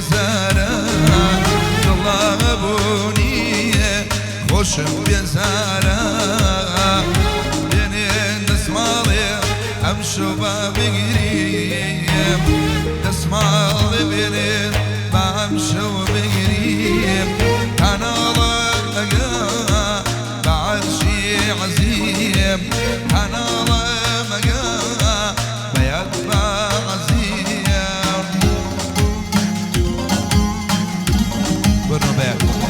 بێزارە دڵا بوونیە خۆشم بێزارە بێنێن دەسماڵێ ئەم شەو با بگریم دەسماڵێ بێنێن با ئەم شەو بگریم کاناڵە ئەگە بە عەرشی عەزیم کاناڵە مەگە بەیاد بە عەزیم بڕۆ بەیاد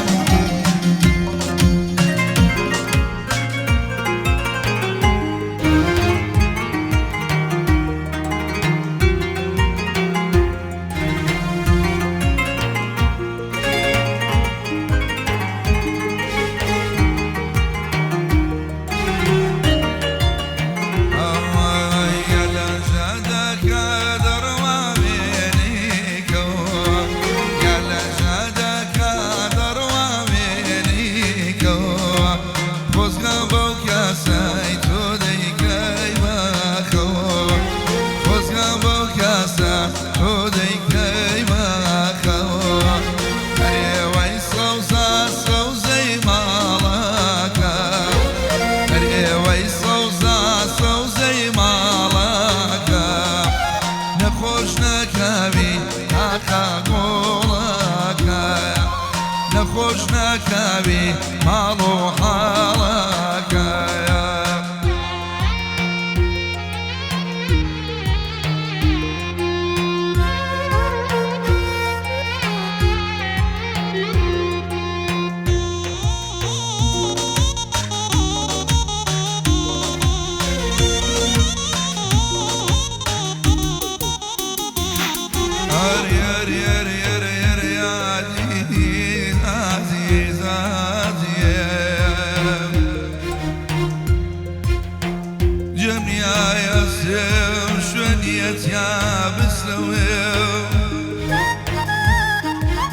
نەخۆش ناکاوی ماڵ و حاڵەکە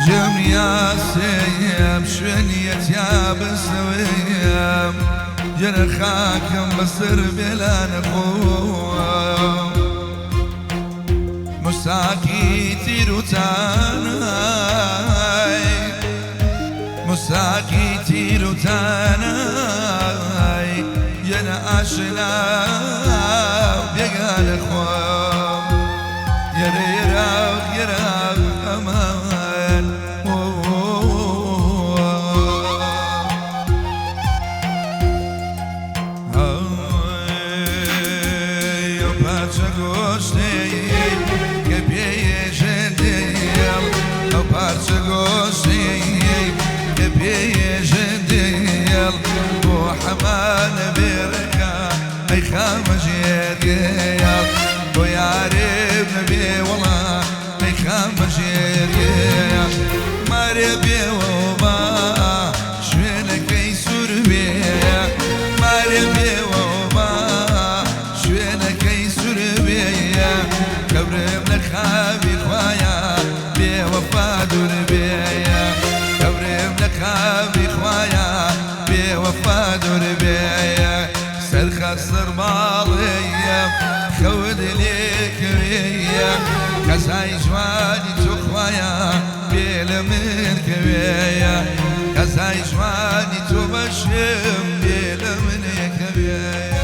جميع شوية يا بسويم جنى خاكم بصر بلا نخوم مساكي تيروتاناي مساكي تيروتاناي جنى عشنا بيقال خوم يراغ يراغ أمان حمان بركة أي خامجير ويعرف نبي والله أي خامجير ماربي وما شوينك يسور بيا ماربي وما شوينك يسور بيا كبرم لخابي خوايا بي وفا دور بيا كبرم لخابي خوايا وفا دور بيا سرخصر ماليا خود ليك بيا كساي جواني تخوايا بيل منك بيا كساي جواني تبشم بيل منك بيا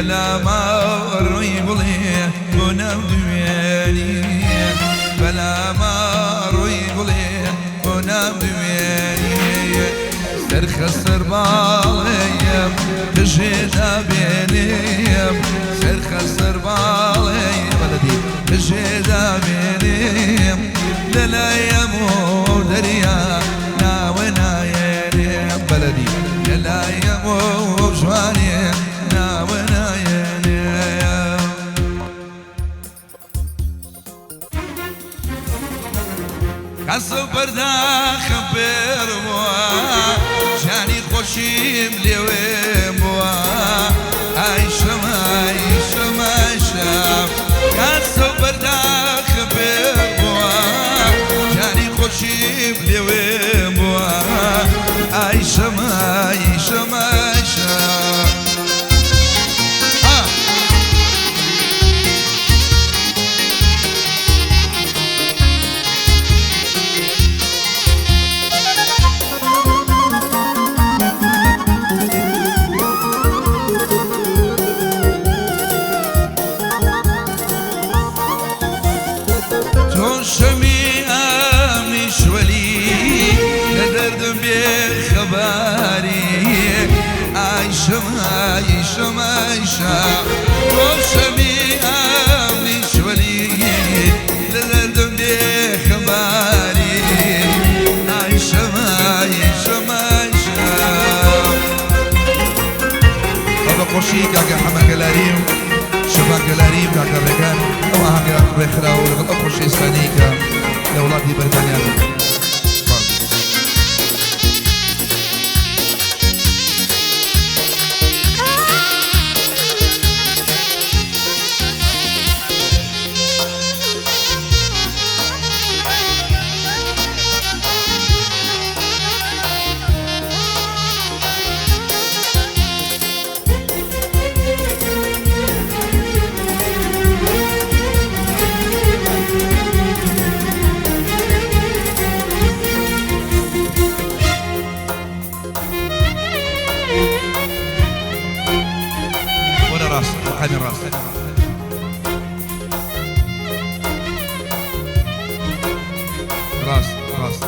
بلا ما روي بليه ونام دويني بلا ما روي بليه ونام دويني سرخسر باليم تجينا بينيم سرخسر باليم بلدي تجينا بينيم للايم ودريا ناونا ينيم بلدي للايم وجواني ناونا ينيم كسو برداخ بيروا جاني خوشيم ليوين بوا عايشم عايشم عايشم كسو برداخ بيروا جاني خوشيم ليوين بوا عايشم عايشم عايشم عايشة عايشة وشمي أمني شولي للدم دي خباري عايشة عايشة عايشة هذا قوشي كاكا حمك الاريم شباك الاريم كاكا رجال او هاكا بخرا ولغط قوشي اسفانيكا لأولادي بريطانيا وحامي الراس راس راس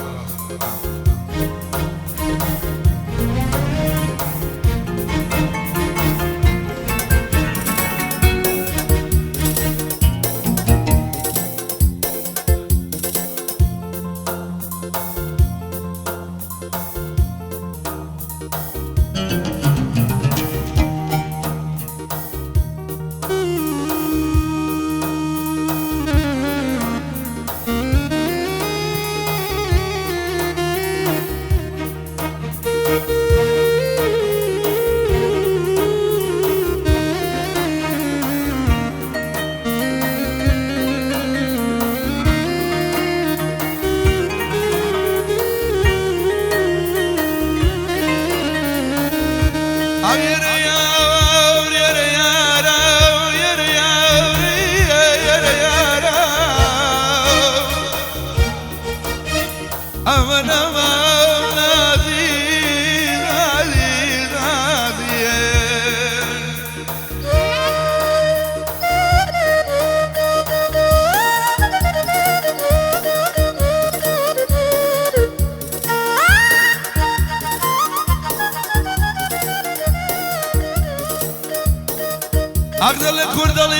أقدر الكرد اللي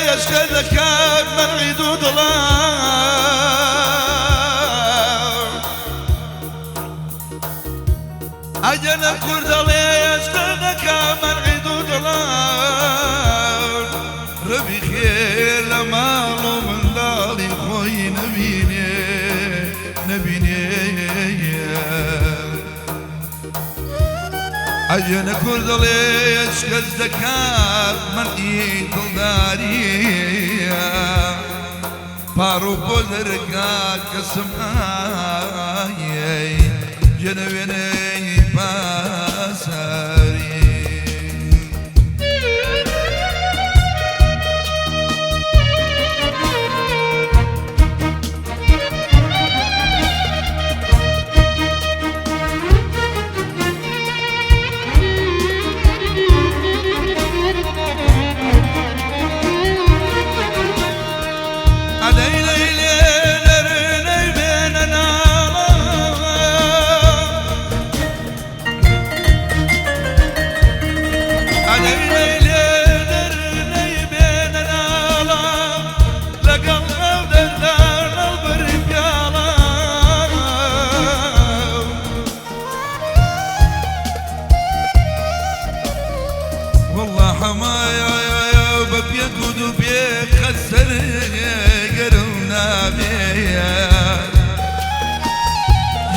يشكل كاب من عيدود الله أجل الكرد اللي يشكل كاب من عيدود الله ربي خير لمالو من دالي خوي نبيني نبيني أجن كرد اللي يشكى الزكاة من إيد الداري بارو بودركا كسماي جنبيني باساري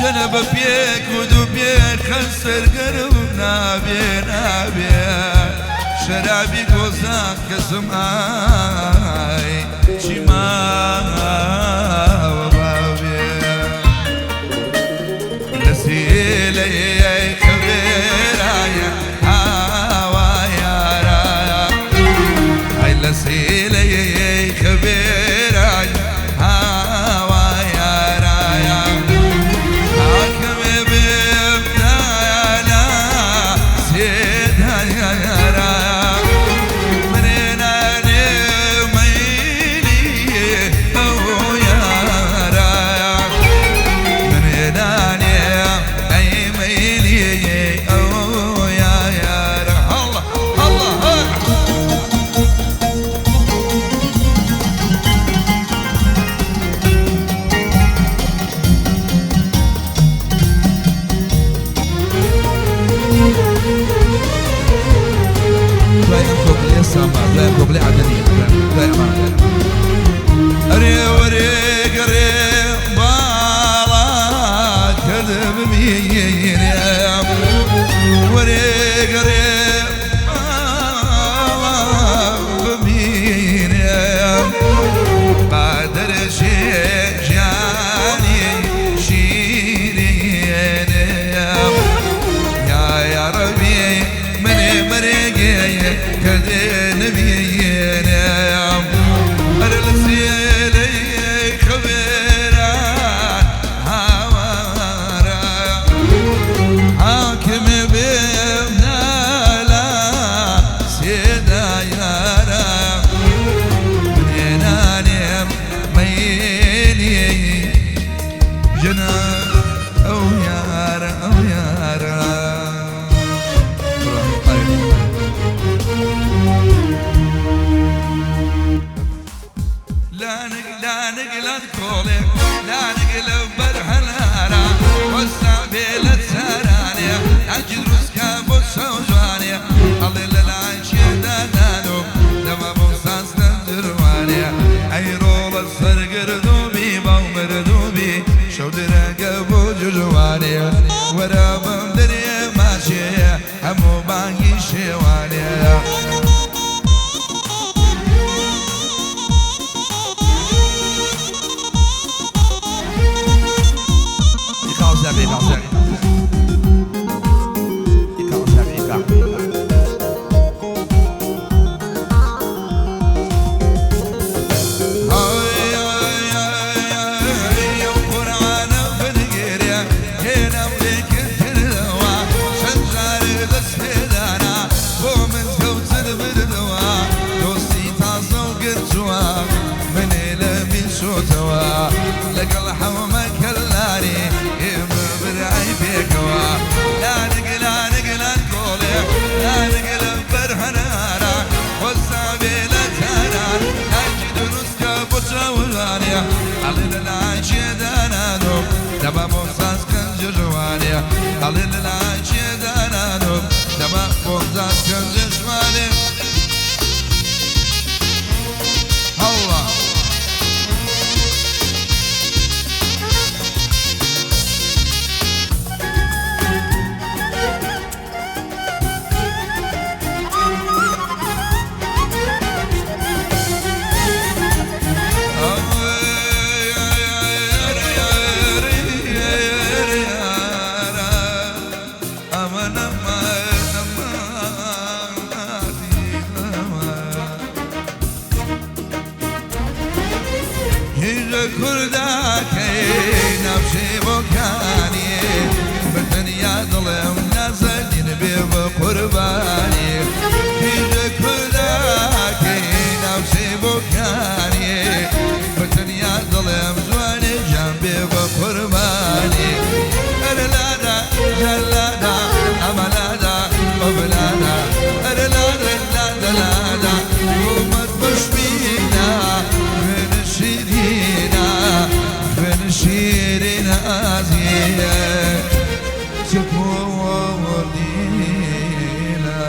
جنب بيك ودو بيك خسر قربنا بينا بيك شرابي قوزاك كسماي شما وبابي نسيلي خبيرايا هوايا رايا هاي نسيلي خبيرايا جلادا أملادا وبلادا شيرين ازيه تكون دينا.